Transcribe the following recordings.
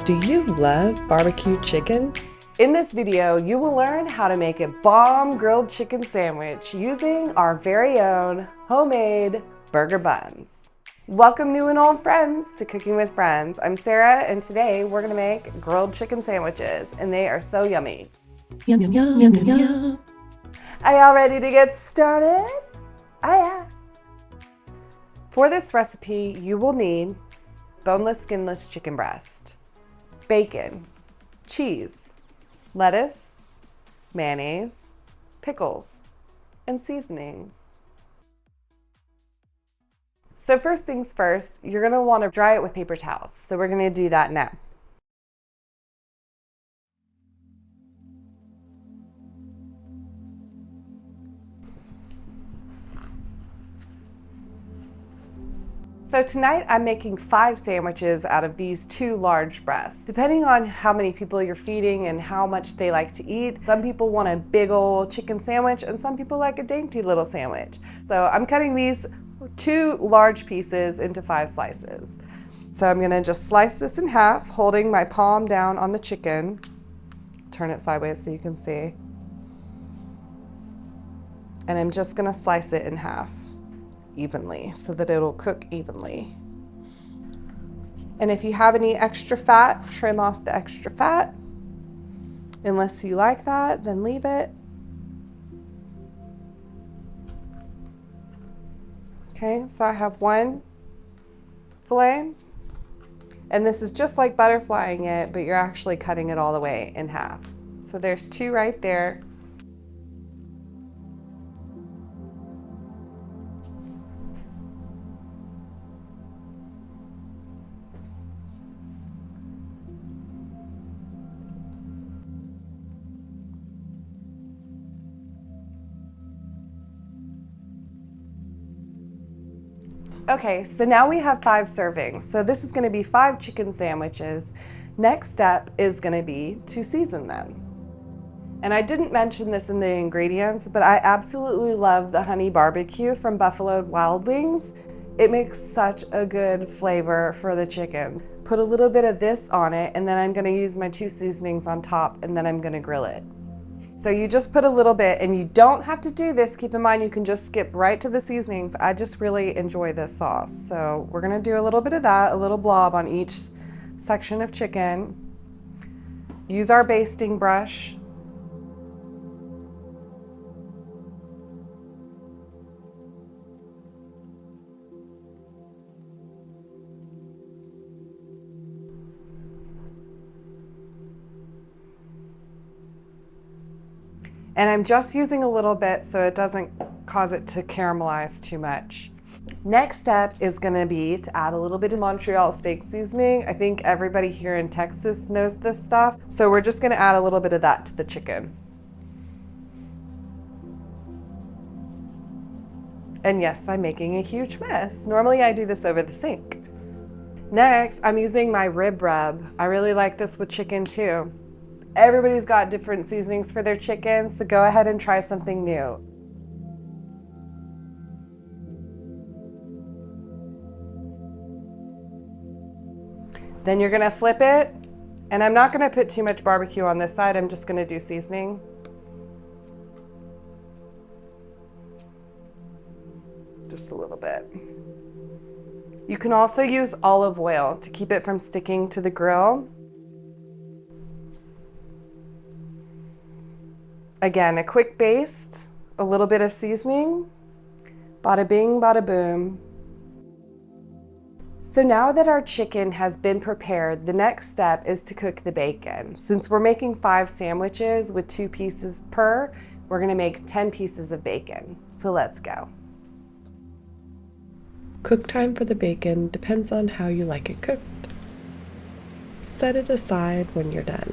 Do you love barbecue chicken? In this video, you will learn how to make a bomb grilled chicken sandwich using our very own homemade burger buns. Welcome new and old friends to Cooking with Friends. I'm Sarah, and today we're gonna make grilled chicken sandwiches, and they are so yummy. Yum, yum, yum, yum, yum, yum. Are y'all ready to get started? Oh yeah. For this recipe, you will need boneless, skinless chicken breast, bacon, cheese, lettuce, mayonnaise, pickles, and seasonings. So first things first, you're gonna wanna dry it with paper towels. So we're gonna do that now. So tonight I'm making 5 sandwiches out of these 2 large breasts. Depending on how many people you're feeding and how much they like to eat, some people want a big old chicken sandwich and some people like a dainty little sandwich. So I'm cutting these 2 large pieces into 5 slices. So I'm gonna just slice this in half, holding my palm down on the chicken. Turn it sideways so you can see. And I'm just gonna slice it in half evenly so that it'll cook evenly. And if you have any extra fat, trim off the extra fat. Unless you like that, then leave it. Okay, so I have 1 fillet. And this is just like butterflying it, but you're actually cutting it all the way in half. So there's 2 right there. Okay, so now we have 5 servings. So this is gonna be 5 chicken sandwiches. Next step is gonna be to season them. And I didn't mention this in the ingredients, but I absolutely love the honey barbecue from Buffalo Wild Wings. It makes such a good flavor for the chicken. Put a little bit of this on it, and then I'm gonna use my 2 seasonings on top, and then I'm gonna grill it. So you just put a little bit, and you don't have to do this. Keep in mind, you can just skip right to the seasonings. I just really enjoy this sauce. So we're gonna do a little bit of that, a little blob on each section of chicken. Use our basting brush. And I'm just using a little bit so it doesn't cause it to caramelize too much. Next step is gonna be to add a little bit of Montreal steak seasoning. I think everybody here in Texas knows this stuff. So we're just gonna add a little bit of that to the chicken. And yes, I'm making a huge mess. Normally I do this over the sink. Next, I'm using my rib rub. I really like this with chicken too. Everybody's got different seasonings for their chicken, so go ahead and try something new. Then you're gonna flip it, and I'm not gonna put too much barbecue on this side, I'm just gonna do seasoning. Just a little bit. You can also use olive oil to keep it from sticking to the grill. Again, a quick baste, a little bit of seasoning, bada bing, bada boom. So now that our chicken has been prepared, the next step is to cook the bacon. Since we're making 5 sandwiches with 2 pieces per, we're gonna make 10 pieces of bacon. So let's go. Cook time for the bacon depends on how you like it cooked. Set it aside when you're done.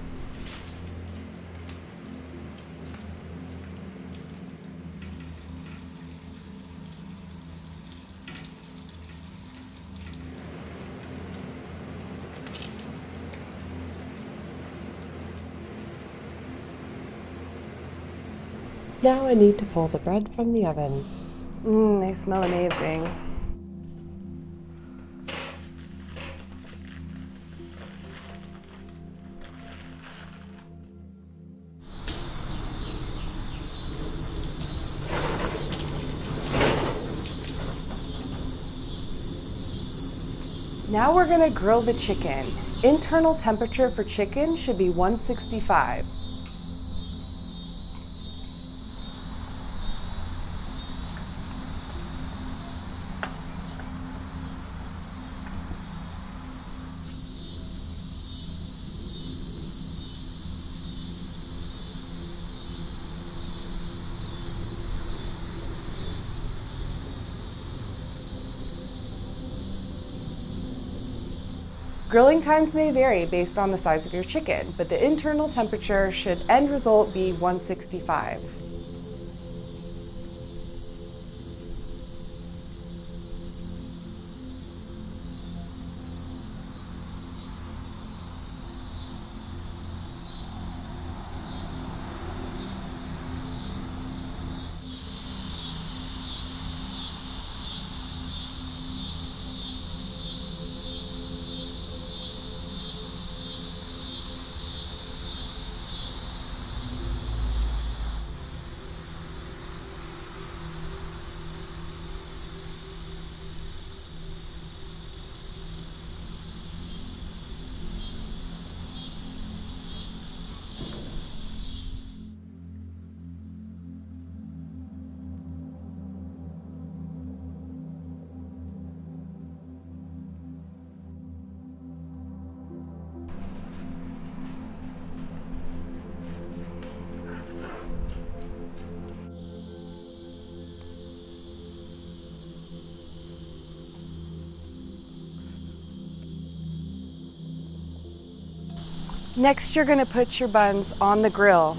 Now I need to pull the bread from the oven. They smell amazing. Now we're gonna grill the chicken. Internal temperature for chicken should be 165. Grilling times may vary based on the size of your chicken, but the internal temperature should end result be 165. Next, you're gonna put your buns on the grill.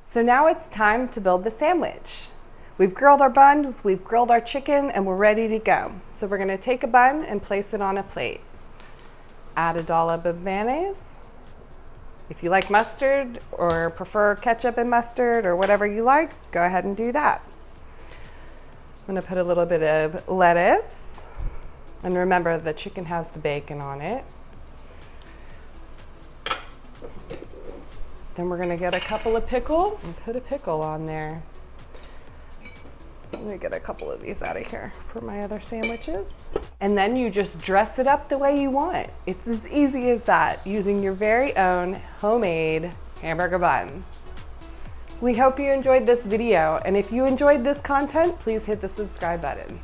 So now it's time to build the sandwich. We've grilled our buns, we've grilled our chicken, and we're ready to go. So we're gonna take a bun and place it on a plate. Add a dollop of mayonnaise. If you like mustard or prefer ketchup and mustard or whatever you like, go ahead and do that. I'm gonna put a little bit of lettuce. And remember, the chicken has the bacon on it. Then we're gonna get a couple of pickles and put a pickle on there. Let me get a couple of these out of here for my other sandwiches. And then you just dress it up the way you want. It's as easy as that, using your very own homemade hamburger bun. We hope you enjoyed this video, and if you enjoyed this content, please hit the subscribe button.